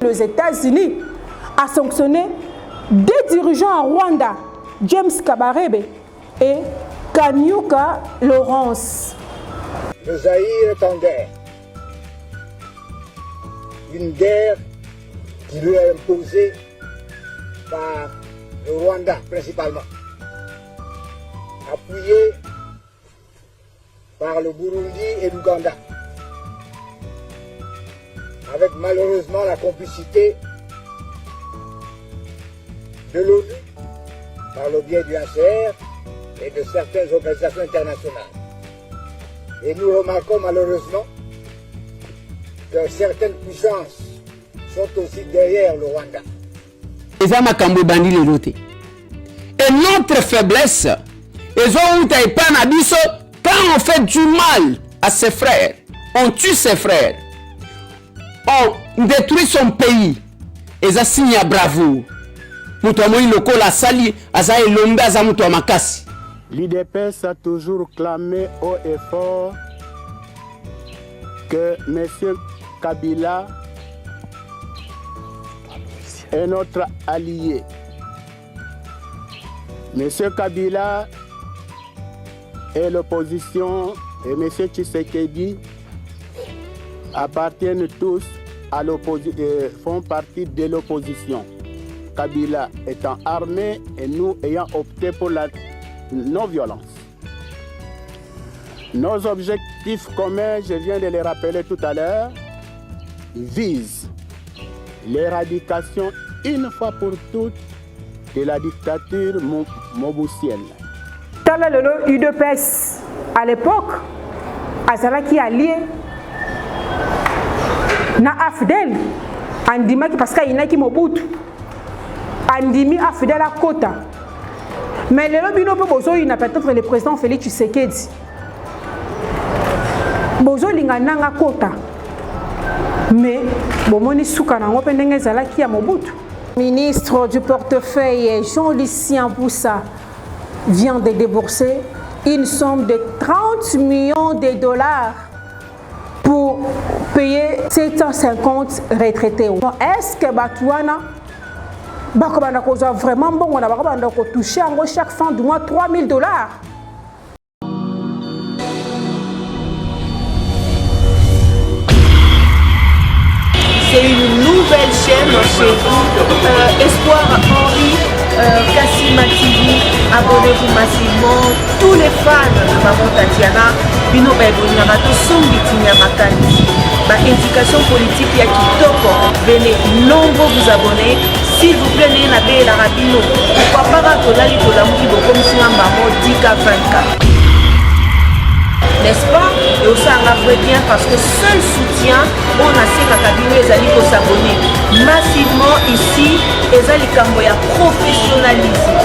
Les États-Unis a sanctionné deux dirigeants en Rwanda, James Kabarebe et Kanyuka Lawrence. Le Zaïre est en guerre. Une guerre qui lui est imposée par le Rwanda principalement, appuyée par le Burundi et l'Ouganda, avec malheureusement la complicité de l'ONU par le biais du HCR et de certaines organisations internationales. Et nous remarquons malheureusement que certaines puissances sont aussi derrière le Rwanda. Et notre faiblesse, quand on fait du mal à ses frères, on tue ses frères, on détruit son pays, et ça signe à bravoure. L'IDPS a toujours clamé haut et fort que M. Kabila est notre allié. M. Kabila et l'opposition et M. Tshisekedi appartiennent tous à l'opposition, font partie de l'opposition. Kabila étant armé et nous ayant opté pour la non-violence. Nos objectifs communs, je viens de les rappeler tout à l'heure, visent l'éradication une fois pour toutes de la dictature mobusienne. Tala lelo UDPS à l'époque, azalaki allié na AFDEL andimaki parce qu'il y a qui Mobutu andimi AFDEL à Kota. Mais le lobby il a peut-être le président Félix Tshisekedi. Bozo lingananga Kota. Mais bomoni souka na ngope ndenge zalaki ya Mobutu. Ministre du portefeuille Jean-Lucien Boussa vient de débourser une somme de 30 millions de dollars pour payer 750 retraités. Est-ce que Batouana va vraiment bon, on va toucher chaque fin du mois 3 000 dollars? C'est une nouvelle chaîne chez vous, Espoir Henri, Kassima TV, abonnez-vous massivement. Tous les fans de Maman Tatiana, Bino Bebonyamato, Sombitinia Makani, indication politique ya Kitoko, venez nombreux vous abonner. S'il vous plaît, n'ayez pas la rapino. Pourquoi pas Tolali Tolamuki Bokom Maman Dika 24. N'est-ce pas? Et aussi un vrai bien parce que seul soutien, on a ces cabinets les alliés pour s'abonner massivement ici. Et ça les camboya professionnalisme.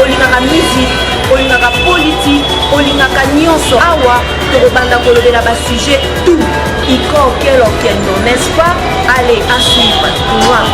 Olingaka musique, olingaka politique, olingaka nyonso. Awa, te rebanda kolobé là bas sujet tout. Iko quel non, n'est-ce pas? Allez, à suivre. Voilà.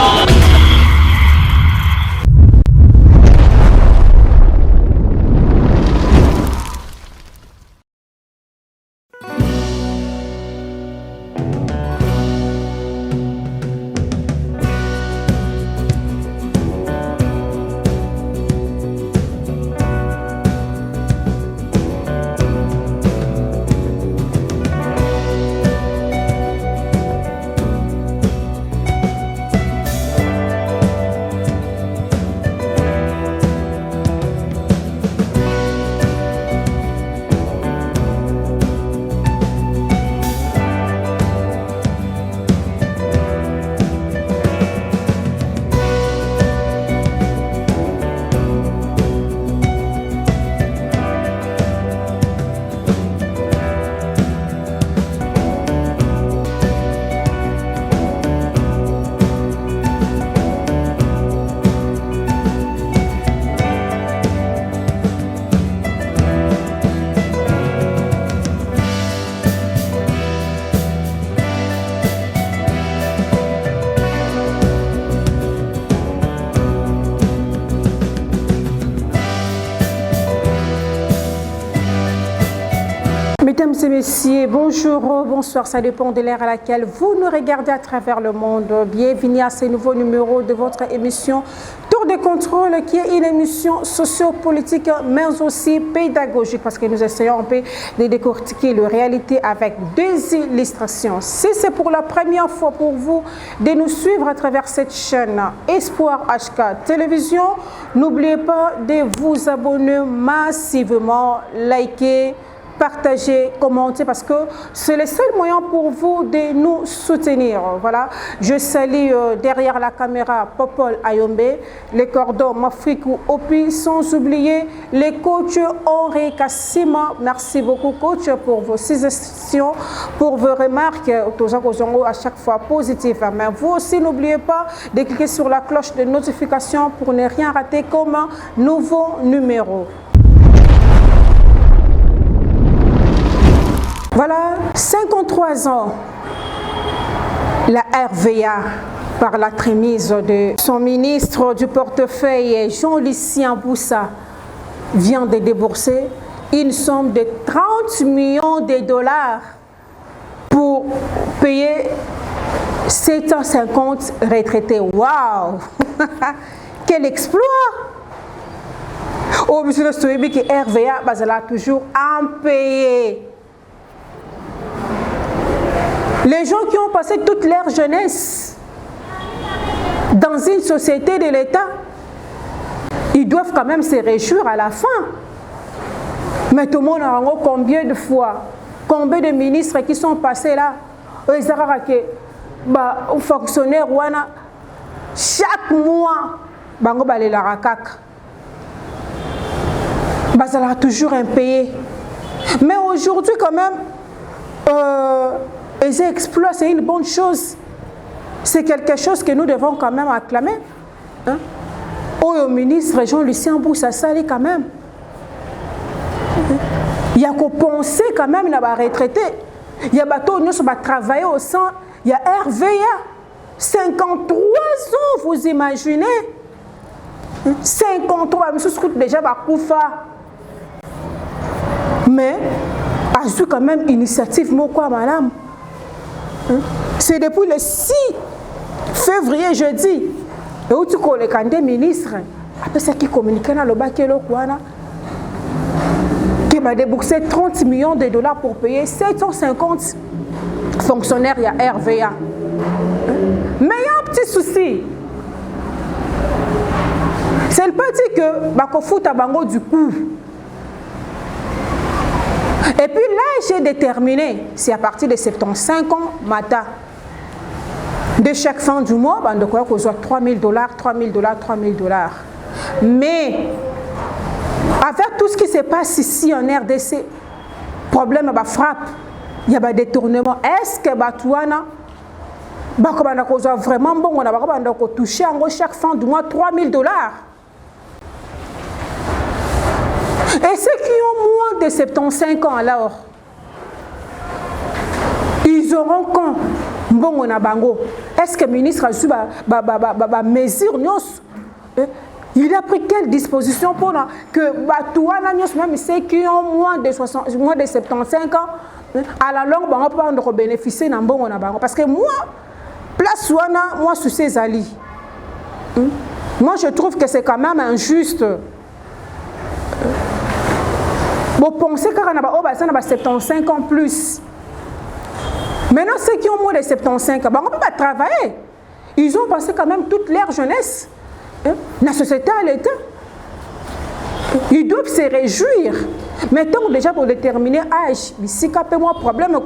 Mesdames et messieurs, bonjour, bonsoir, ça dépend de l'ère à laquelle vous nous regardez à travers le monde. Bienvenue à ce nouveau numéro de votre émission Tour de contrôle, qui est une émission sociopolitique mais aussi pédagogique, parce que nous essayons un peu de décortiquer la réalité avec des illustrations. Si c'est pour la première fois pour vous de nous suivre à travers cette chaîne Espoir HK Télévision, n'oubliez pas de vous abonner massivement, liker, partager, commenter, parce que c'est le seul moyen pour vous de nous soutenir. Voilà, je salue derrière la caméra Popol Ayombe, les cordons Mafrikou Opi, sans oublier les coachs Henri Kassima. Merci beaucoup coach pour vos suggestions, pour vos remarques, à chaque fois positives. Mais vous aussi n'oubliez pas de cliquer sur la cloche de notification pour ne rien rater comme un nouveau numéro. Voilà, 53 ans, la RVA, par la trémise de son ministre du portefeuille, Jean-Lucien Boussa, vient de débourser une somme de 30 millions de dollars pour payer 750 retraités. Waouh! Quel exploit! Oh, monsieur le Soébi, que RVA, elle a toujours impayé. Les gens qui ont passé toute leur jeunesse dans une société de l'État, ils doivent quand même se réjouir à la fin. Mais tout le monde a combien de fois, combien de ministres qui sont passés là, les fonctionnaires, chaque mois, ils ont toujours impayé. Mais aujourd'hui quand même, et ces exploits, c'est une bonne chose. C'est quelque chose que nous devons quand même acclamer. Hein? Au ministre Jean-Lucien Boussa, ça allait quand même. Il y a qu'à penser quand même à la retraité. Il y a bateau, nous sommes travailler au sein. Il y a RVA. 53 ans, vous imaginez? 53, monsieur Scout déjà Bakoufa. Mais, a eu quand même initiative, mon quoi, madame? C'est depuis le 6 février, jeudi, et où tu connais quand des ministres, après ça qui communiquait dans le bac et le Kouana, qui m'a déboursé 30 millions de dollars pour payer 750 fonctionnaires à RVA. Mais il y a un petit souci. C'est le petit que Bakofu Tabango du coup. Et puis là, j'ai déterminé, c'est à partir de 75 ans, matin, de chaque fin du mois, on doit avoir 3 000 dollars, 3 000 dollars, 3 000 dollars. Mais, avec tout ce qui se passe ici en RDC, problème frappe, il y a des détournements. Est-ce que Batouana, vraiment bon, on a touché chaque fin du mois 3 000 dollars? Et ceux qui ont moins de 75 ans alors, ils auront quand bon on a bango. Est-ce que le ministre a eu mesure? Il a pris quelle disposition pour que même ceux qui ont moins de 75 ans, à la longue, on peut bénéficier d'un bon on a bango. Parce que moi, place ouana, moi sous ces alliés, moi je trouve que c'est quand même injuste. Vous pensez qu'on a 75 ans plus. Maintenant, ceux qui ont moins de 75 ans, on ne peut pas travailler. Ils ont passé quand même toute leur jeunesse. La société à l'État. Ils doivent se réjouir. Mettons déjà pour déterminer l'âge. Si il y a un problème,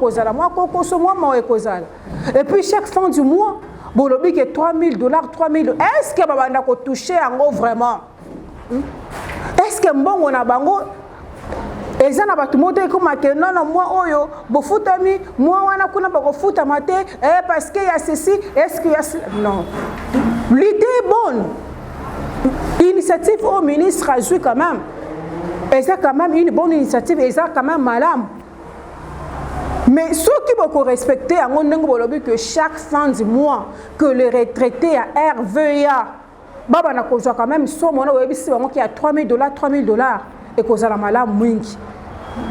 et puis chaque fin du mois, bon, le but est 3 000 dollars, 3 000 dollars. Est-ce que on a touché en gros vraiment? Est-ce que bon, on a bango? Et ça n'a pas tout le monde comme non, non, moi, oyo, bofutami, moi, on a kuna bakofuta mate, parce qu'il y a ceci, est-ce qu'il y a cela? Non. L'idée est bonne. L'initiative au ministre a joué quand même. Et c'est quand même une bonne initiative, et ça quand même madame. Mais ceux qui vont respecter, que chaque fin du mois, que les retraités à RVA, Baba n'a quand même, qui a 3 000 dollars, 3 000 dollars. Et que ça la malade mwingi.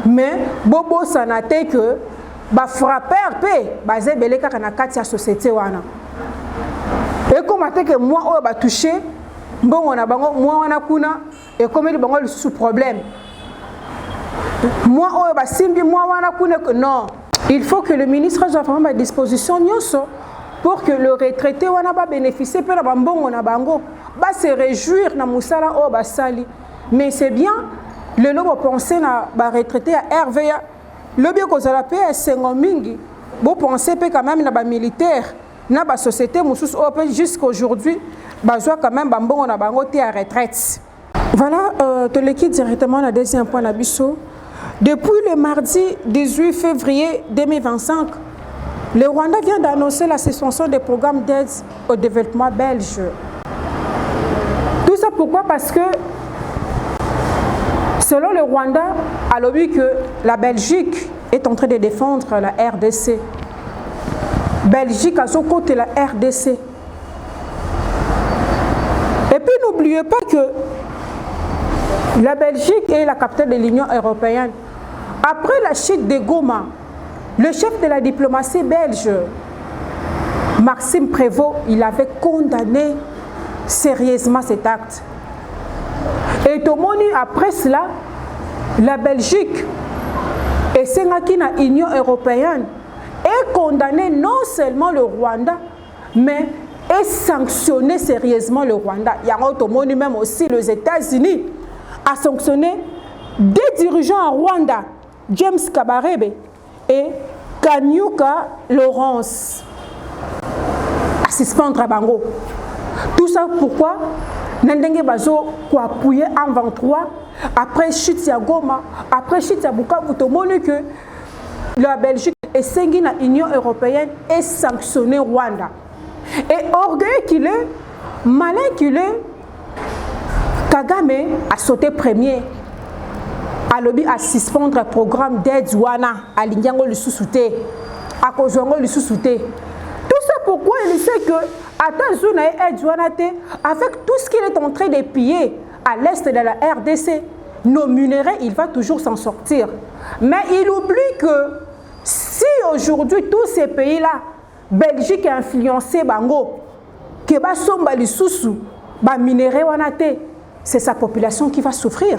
mais bobo sanate que ba frappeur pe bazé belé kaka na kati ya société wana. Et comme até que moi o ba touché mbongo na bango moi wana kuna et comme il bango sous problème. Moi o ba simbi moi wana kuna que non, il faut que le ministre soit vraiment à disposition nyonso pour que le retraité wana ba bénéficier pe na mbongo na bango ba se réjouir na musala o ba sali. Mais c'est bien le lobo penser na ba retraité à RVA le bien que ça la paix sengo mingi bo penser pe quand même na ba militaire na ba société mususu open jusqu'aujourd'hui bazwa quand même bambongo na bango te à retraite. Voilà te l'équipe directement la deuxième point na biso. Depuis le mardi 18 février 2025, le Rwanda vient d'annoncer la suspension des programmes d'aide au développement belge. Tout ça pourquoi? Parce que selon le Rwanda, a lobby que la Belgique est en train de défendre la RDC. Belgique à son côté la RDC. Et puis n'oubliez pas que la Belgique est la capitale de l'Union européenne. Après la chute de Goma, le chef de la diplomatie belge, Maxime Prévost, il avait condamné sérieusement cet acte. Et après cela, la Belgique et l'Union européenne est condamné non seulement le Rwanda, mais est sanctionné sérieusement le Rwanda. Il y a même aussi les États-Unis a sanctionné deux dirigeants en Rwanda, James Kabarebe et Kanyuka Lawrence, à suspendre à Bango. Tout ça pourquoi Nandenge Bazo pour appuyer en 23 après chute à Goma, après chute à Bukavu, tout le monde que la Belgique et l'Union européenne est sanctionné Rwanda. Et orgueilleux qu'il est, malin qu'il est, Kagame a sauté premier. A lobby à suspendre le programme d'aide Wana à l'Indiango le sous-souté, à Kozongo le sous-souté. Tout ça pourquoi il sait que avec tout ce qu'il est en train de piller à l'est de la RDC, nos minéraux, il va toujours s'en sortir. Mais il oublie que si aujourd'hui tous ces pays-là, Belgique a influencé Bango, que Basomba li Soussou, ba minéraux wanate, c'est sa population qui va souffrir.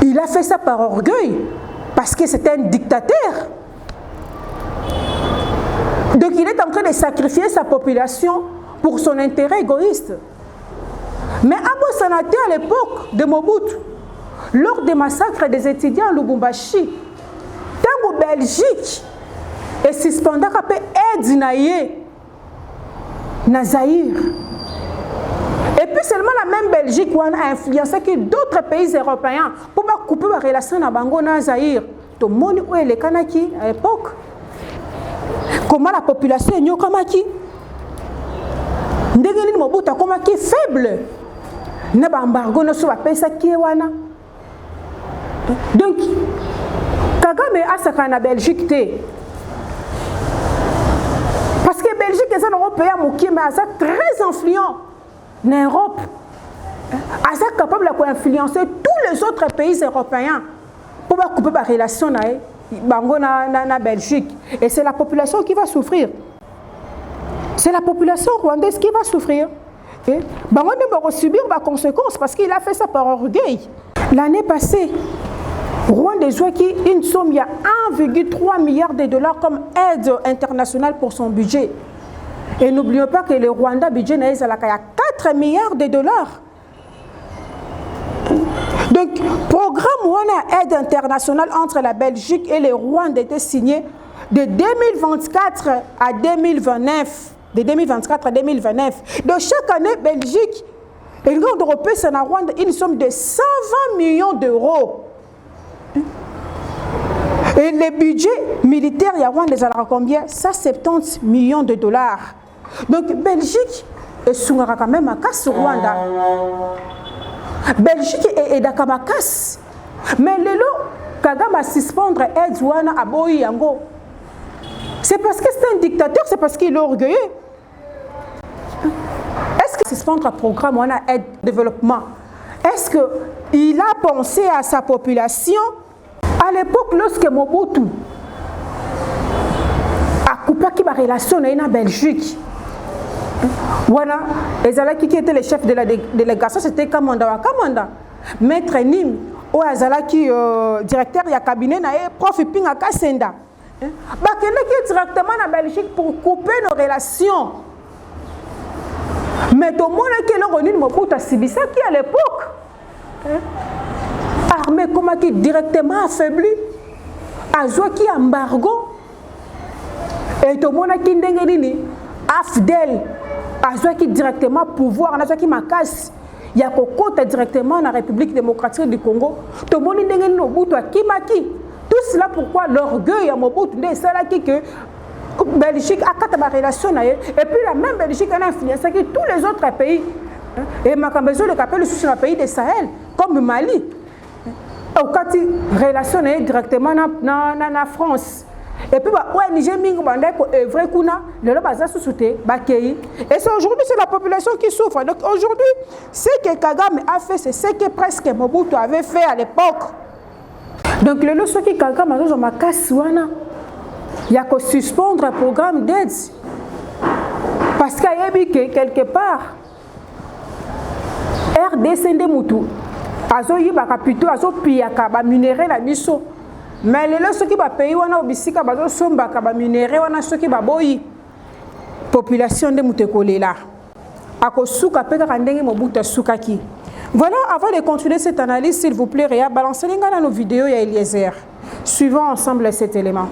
Il a fait ça par orgueil, parce que c'était un dictateur. Donc il est en train de sacrifier sa population pour son intérêt égoïste. Mais Abo Sanate à l'époque de Mobutu, lors des massacres des étudiants à Lubumbashi, Tango Belgique et suspendant aide na Zaïre. Et puis seulement la même Belgique a influencé que d'autres pays européens pour couper la relation na Bango na Zaïre. Tout le monde où est le Kanaki à l'époque. Comment la population est Nyokamaki? Ndegeni Mobutu Komaki faible. Ne ba embargo no so pesa kiwana. Donc Kagame a saka na Belgique te. Parce que Belgique est un Européen qui est très influent en Europe. Elle est capable d'influencer tous les autres pays européens pour couper la relation avec la Belgique. Et c'est la population qui va souffrir. C'est la population rwandaise qui va souffrir. Et Bango va subir les conséquences parce qu'il a fait ça par orgueil. L'année passée, Rwanda a une somme, il y a 1,3 milliard de dollars comme aide internationale pour son budget. Et n'oublions pas que le Rwanda budget il y a 4 milliards de dollars. Donc, programme Wana aide internationale entre la Belgique et le Rwanda était signé de 2024 à 2029. De 2024 à 2029. De chaque année, Belgique et l'Union européenne, ça Rwanda une somme de 120 millions d'euros. Et le budget militaire, il y a combien? 170 millions de dollars. Donc, Belgique est sous quand même à casse Rwanda. Belgique est d'accord à casse. Mais le lot, Kagame a suspendre aide Wana à Boyango. C'est parce que c'est un dictateur, c'est parce qu'il est orgueilleux. Est-ce que suspendre un programme Wana aide développement? est-ce qu'il a pensé à sa population? À l'époque, lorsque Mobutu a coupé la relation avec la Belgique, voilà, Ezalaki qui était le chef de la délégation, c'était Kamanda. Maître Nim, ou Ezalaki directeur du cabinet, prof Pinga Kassenda. Bakende qui directement en Belgique pour couper nos relations. Mais tout le monde qui est revenu de Mobutu a subi ça qui à l'époque. Armée comment qui directement affaibli. Azwa qui embargo. Et tout le monde qui est Afdel. Azwa qui directement pouvoir. Azwa qui makas. Il y a Kokota directement dans la République démocratique du Congo. Tout le monde qui est Mobutu a Kimaki. Tout cela pourquoi l'orgueil à Mobutu c'est là que Belgique a quatre relations et puis la même Belgique a influencé tous les autres pays et ma besoin de capter le souci dans le pays de Sahel comme Mali au cas relation directement dans la France et puis ONG mingi banda ko vrai kuna le bazar sous-souté bakei et c'est aujourd'hui c'est la population qui souffre. Donc aujourd'hui ce que Kagame a fait c'est ce que presque Mobutu avait fait à l'époque. Donc le lorsque quelqu'un m'a dit ma casse il y a qu'à suspendre un programme d'aide parce qu'il y a que quelque part RDC Ndemutu azo yibaka plutôt azo piyaka ba minerai na biso mais le lorsque ba pays wana obisika bazo sombaka ba minerai wana soki ba boyi population Ndemutu kolela akosuka peka ndenge Mobutu sukaki. Voilà, avant de continuer cette analyse, s'il vous plaît, Réa, balancez dans nos vidéos, il y a Eliezer. Suivons ensemble cet élément.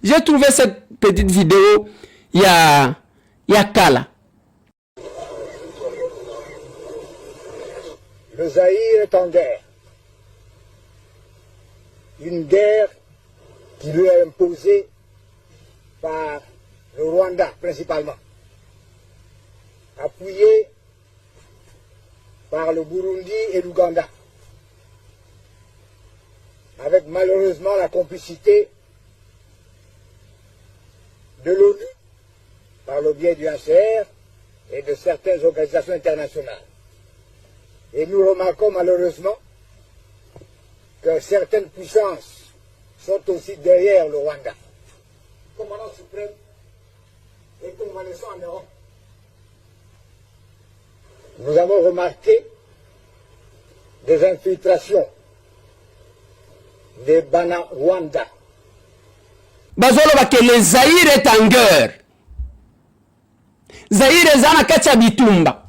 J'ai trouvé cette petite vidéo, il y a Kala. Le Zaïre est en guerre. Une guerre qui lui est imposée par le Rwanda principalement, appuyée par le Burundi et l'Ouganda, avec malheureusement la complicité de l'ONU, par le biais du HCR et de certaines organisations internationales. Et nous remarquons malheureusement que certaines puissances sont aussi derrière le Rwanda. Le commandant suprême est convalescent en Europe. Nous avons remarqué des infiltrations des Bana-Rwanda. Bazoloba que le Zaïre est en guerre. Zaïre zana kacha bitumba.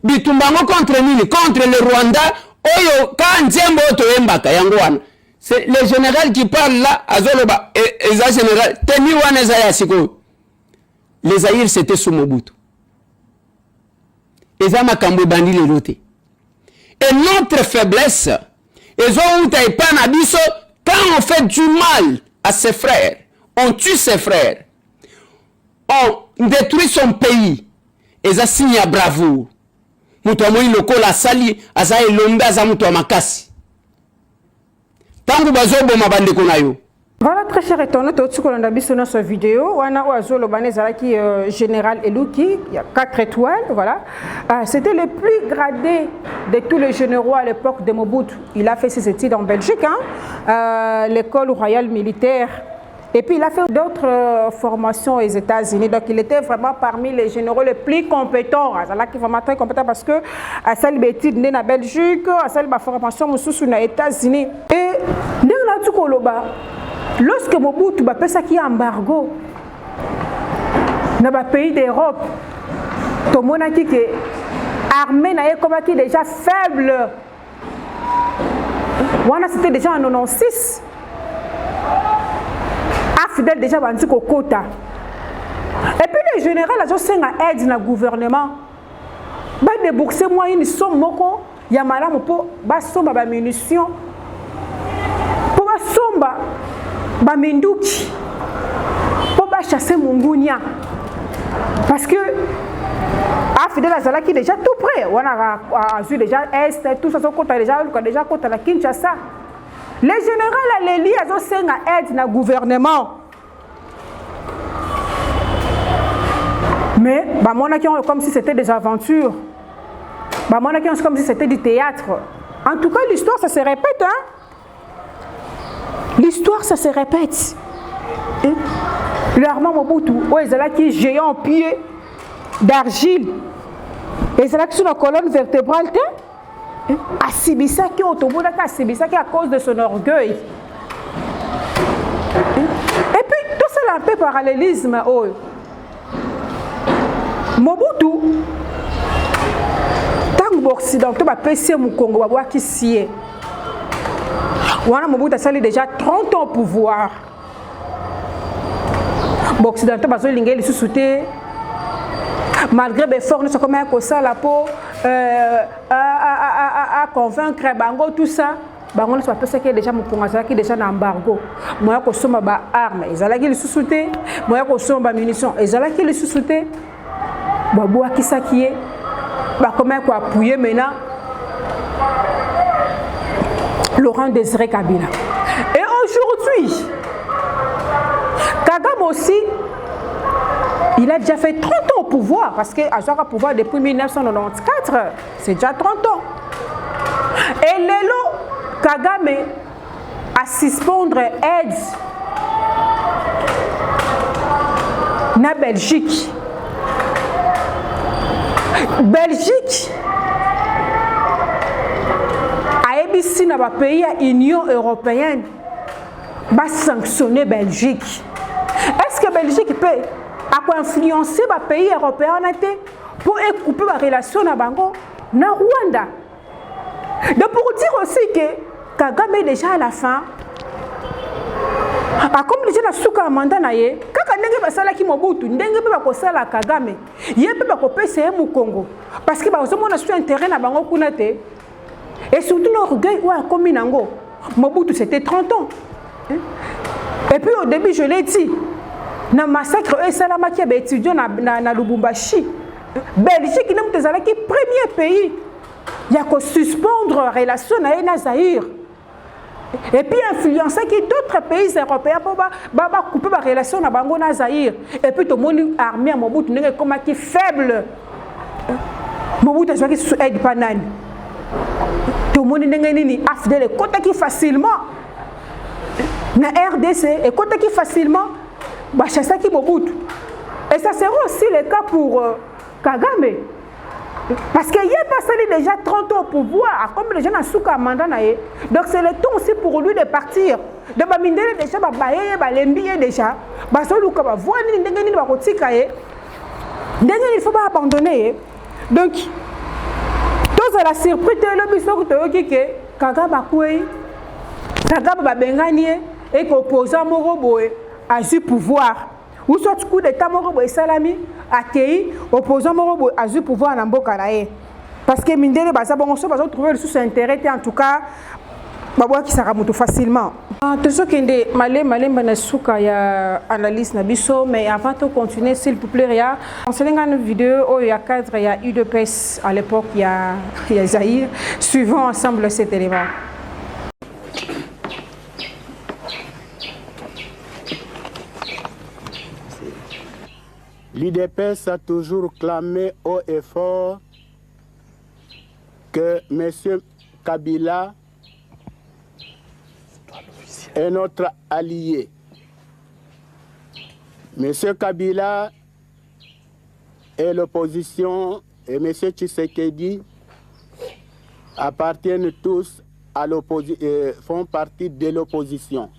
Bitumba ngo contre nini? Contre le Rwanda. Oyo ka nzembo to embaka yangwana. C'est le général qui parle là, azoloba et za général teni wana za yasiko. Le Zaïre c'était sous Mobutu. Et ça m'a cambo bandi le route. Et notre faiblesse, quand on fait du mal à ses frères, on tue ses frères, on détruit son pays, et ça signe à bravoure. Moutoumoi loko la sali, aza elombe aza moutouma makasi. Tangu bazobo mabande konayo. Voilà, très cher étonné, tout ce qu'on a vu sur notre vidéo, on a oiseau le banais qui général Elouki, il y a 4 étoiles, voilà. C'était le plus gradé de tous les généraux à l'époque de Mobutu. Il a fait ses études en Belgique, l'école royale militaire. Et puis il a fait d'autres formations aux États-Unis. Donc il était vraiment parmi les généraux les plus compétents. Il est vraiment très compétent parce que à celle études né en Belgique, à celle formation aux États-Unis. Et dans tout lorsque Mobutu a fait ça qui est embargo dans les pays d'Europe, tout le monde a dit que l'armée est déjà faible. C'était déjà en 96. Fidèle déjà bandi ko kota. Et puis le général a aussi aide dans le gouvernement. Ba débourser moi une somme moko ya malamu po ba somba ba munitions. Po ba somba ba minduki. Po ba chasser mungunia. Parce que Fidèle Azala qui déjà tout près. On a vu déjà Est, tout ça kota déjà kota la Kinshasa. Le général a les liés à aide dans le gouvernement. Mais, comme si c'était des aventures. Bah, moi, c'est comme si c'était du théâtre. En tout cas, l'histoire, ça se répète. Hein? L'histoire, ça se répète. L'armand Mobutu, ils ont qui géant pied d'argile. Ils ont sur la colonne vertébrale. Asibisaki Otoboulaka, Asibisaki à cause de son orgueil. Et puis, tout ça, un peu parallélisme. Mobutu, tant que l'Occidentaux va passer au Congo, va voir qui s'y est. Mobutu a déjà 30 ans au pouvoir. L'Occidentaux va se sous-souter. Malgré les efforts, nous sommes comme un ça la peau à convaincre Bango, tout ça. Bango ne soit pas ce qui est déjà mon qui est déjà en embargo. Moi, je consomme des armes, ils allaient les sous-souter. Moi, je consomme des munitions, ils allaient les sous-souter. Bois qui ça qui est. Comment appuyer maintenant Laurent Désiré Kabila. Et aujourd'hui, Kagame aussi, il a déjà fait 30 ans au pouvoir, parce qu'il a déjà au pouvoir depuis 1994, c'est déjà 30 ans. Et Lelo Kagame a suspendre aide na Belgique. Belgique a ébissi dans le pays à l'Union européenne va sanctionner Belgique. Est-ce que Belgique peut influencer le pays européen pour couper la relation avec le Rwanda? Donc pour dire aussi que Kagame est déjà à la fin. Comme les gens sont à mandat naie, quand ndenge basala ki Mobutu, ndenge pe bakosala Kagame, yé pe bakopesa mu Congo parce que bazomona sur intérêt na bango kuna te. Et surtout l'orgueil ou comme nango. Mobutu c'était 30 ans. Et puis au début je l'ai dit, na massacre et salama qui est étudiant na Lubumbashi. Belgique n'est pas le premier pays. Il y a qu'à suspendre la relation avec Zaïre. Et puis influencer d'autres pays européens pour couper la relation avec Zaïre. Et puis tout le monde armé à Mobutu n'est comme qui faible. Mobutu est sous aide banane. Tout le monde n'est pas affidèle. Côté qui facilement. Na RDC et côté qui facilement. Bachassa qui Mobutu. Et ça sera aussi le cas pour Kagame. Parce qu'il y a passé déjà 30 ans au pouvoir, comme les gens ont sous mandat. Donc c'est le temps aussi pour lui de partir. De bamindele déjà, déjà. Il faut pas abandonner. Donc, tous à la surprise, le bisou que Kagame va benganie et qu'opposant Moroboé a eu pouvoir. Ou soit coup d'état Moroboé Salami accueilli opposant Moroboé a eu pouvoir en Mbokanae. Parce que Mindele Baza bon on va trouver le sous-intérêt en tout cas Babwa qui sera moto facilement. Tout ce qui est malé banasuka ya analyse na biso mais avant de continuer s'il vous plaît ya on se une vidéo où il y a cadre il y a UDPS à l'époque il y a Zaïre suivons ensemble cet élément. L'UDPS a toujours clamé haut et fort que M. Kabila est notre allié. M. Kabila est l'opposition et M. Tshisekedi appartiennent tous à l'opposition, font partie de l'opposition.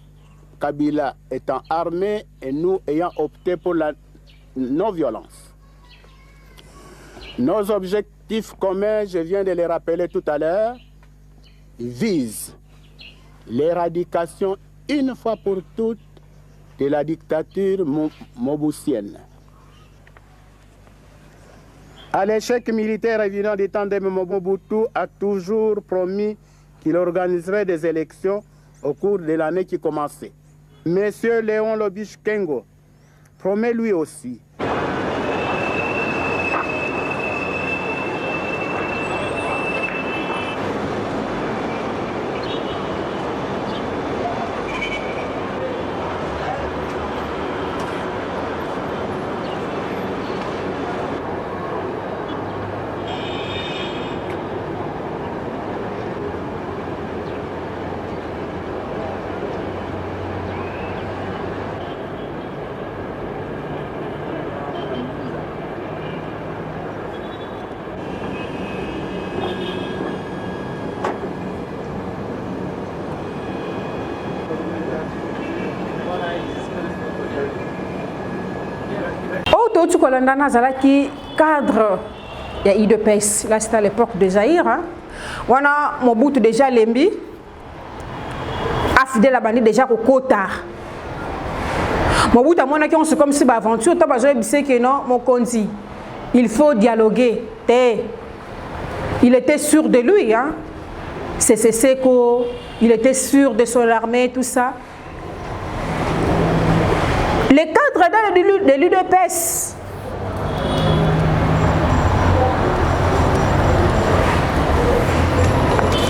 Kabila étant armé et nous ayant opté pour la non-violence. Nos objectifs communs, je viens de les rappeler tout à l'heure, visent l'éradication une fois pour toutes de la dictature mobusienne. À l'échec militaire évident des temps de Mobutu a toujours promis qu'il organiserait des élections au cours de l'année qui commençait. Monsieur Léon Lobich Kengo promet lui aussi Landana Zalaki, cadre, il y a IDPS, là c'était à l'époque de Zaïre. On a Mobutu déjà Lembi, Afdel Abandi déjà au Kota. Mobutu a mon qui on se comme si aventure, tu as besoin de dire que non, mon condi, il faut dialoguer. Il était sûr de lui, hein. C'est Seko, il était sûr de son armée, tout ça. Les cadres de l'UDPS,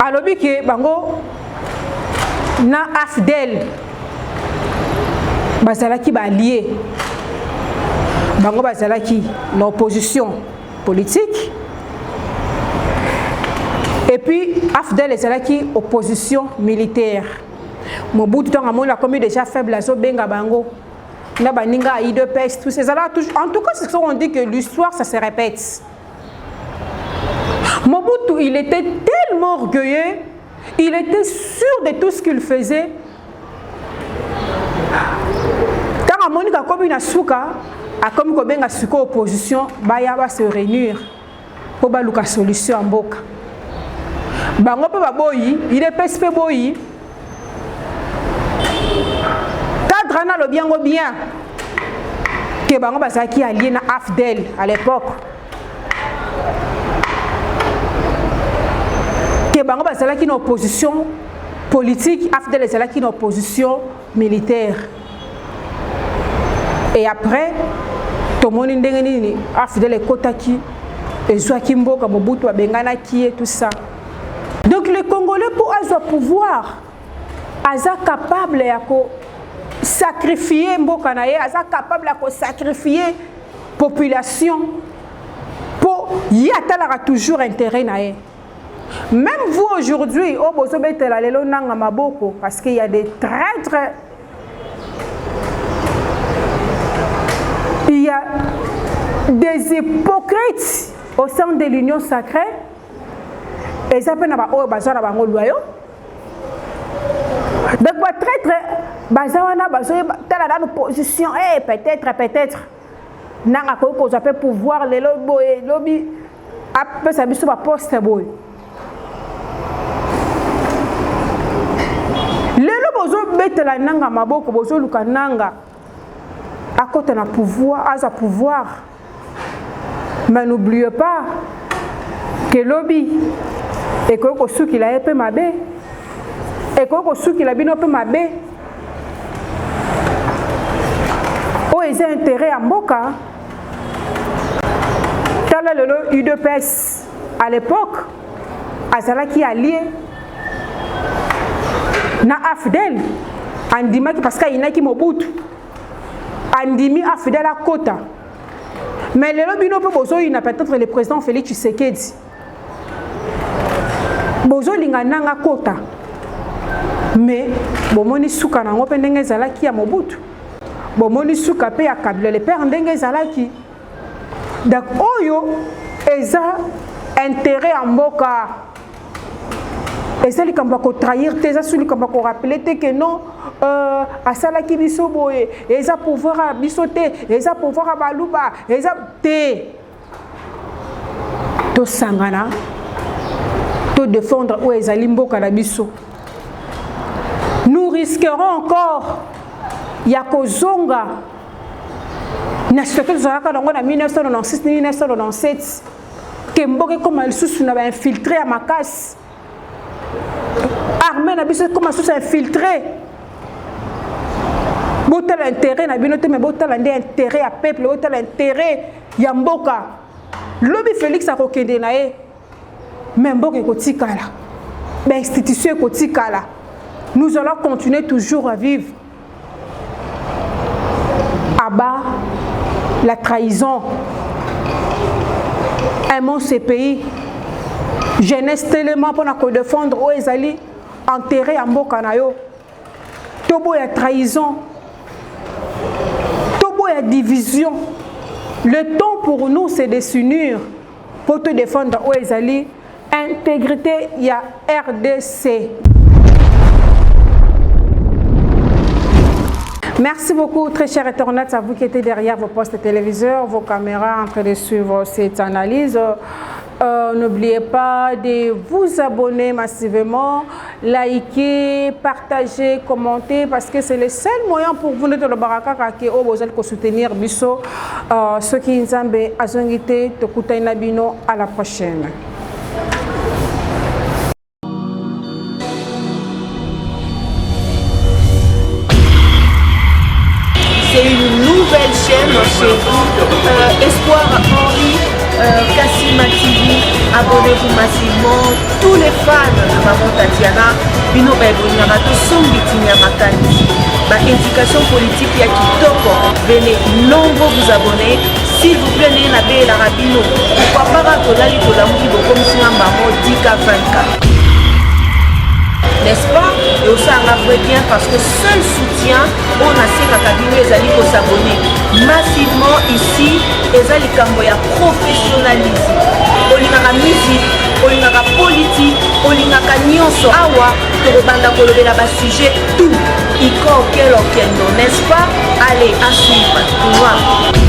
alors que bango na Afdel bazalaki ba allié bango bazalaki l'opposition politique et puis Afdel ezalaki opposition militaire. Mobutu tant amona comme déjà faible azo benga bango na baninga IDPS tous ces là en tout cas c'est ce qu'on dit que l'histoire ça se répète. Mobutu, il était tellement orgueilleux, il était sûr de tout ce qu'il faisait. Quand Monika comme une asuka, a comme Kobenga suka opposition, baya va se réunir pour baluka solution en boka. Bango pe baboyi, il est pespe boyi. Tadrana le bien que bango basaki allié na Afdel à l'époque. Bango bazalaki une opposition politique, Afdel ezalaki une opposition militaire. Et après, tout le monde ndengeni Afdel ekotaki ezwaki mboka Mobutu abenganaki et tout ça. Donc les Congolais pour avoir pouvoir, aza capable ya ko sacrifier mboka na ye, aza capable ya ko sacrifier population pour y atala toujours intérêt na ye. Même vous aujourd'hui, parce qu'il y a des traîtres, il y a des hypocrites au sein de l'union sacrée. Et ça peut être donc, traître, dans l'opposition, peut-être, n'a pas pouvoir, les lobbies, après ça, ça poste. Lelo bozo betela nanga maboko bozo luka nanga à côté na pouvoir à pouvoir. Mais n'oubliez pas que lobby et que souki la épée mabe et que souki la bino pe mabe o ils ont intérêt à mboka tala lelo UDPS à l'époque azalaki allié na Afdel andimaki parce qu'il y a qui Mobutu andimi Afdel à Kota mais le lobino peut bozo il n'a peut-être le président Félix Tshisekedi bozo lingananga Kota mais bomoni suka nango pe ndenge ezalaki ya Mobutu bomoni suka pe ya Kabila le père ndenge ezalaki donc oyo eza intérêt en mboka. Et c'est comme pour trahir, c'est celui comme pour rappeler que non, à ça qui biso boye, et ça pouvoir à bisoter, et ça pouvoir à baluba, et ça te, to sangana, to défendre où est alimbo kanabiso. Nous risquerons encore, yakozonga, na situation zalaka dans 1996-1997, que mboke comme elle sous n'avait infiltré à Makas. Armée n'a pas commencé à s'infiltrer. Botal intérêt n'a bien noté mais botal intérêt à peuple, botal intérêt yamboka. Lobby Félix a rokende nae. Mais mboka kotikala. Ben institution kotikala. Nous allons continuer toujours à vivre. Abat la trahison. Aimons ces pays. Jeunesse tellement pour défendre où ils allaient enterrer en Bokanayo. Tobo ya trahison. Tobo ya division. Le temps pour nous c'est de s'unir pour te défendre où ils allaient. Intégrité, il y a RDC. Merci beaucoup, très chers internautes, à vous qui étiez derrière vos postes téléviseurs, vos caméras, en train de suivre cette analyse. N'oubliez pas de vous abonner massivement, liker, partager, commenter, parce que c'est le seul moyen pour vous de le baraka que vous allez soutenir biso. Ceux qui nous ont azongité, tokutai nabino, à la prochaine. C'est une nouvelle chaîne chez vous, Espoir Henri, Kassima TV, abonnez-vous massivement, tous les fans de Maman Tatiana, bino baiboniraka sombitinya makanisi, indication politique ya kitoko, venez nombreux vous abonner, s'il vous plaît, n'ayez pas la rabino, pourquoi pas tolali tolamuki bokomisi na Maman Dika 24. N'est-ce pas? Et aussi un vrai bien parce que seul soutien, on a ces cabinets les alliés pour s'abonner massivement ici, les alliés camboya professionnalisme. Olingaka musique, olingaka politique, olingaka nyonso awa, tobanda kolobela ba sujet tout. Iko okelo kendo, n'est-ce pas? Allez, à suivre.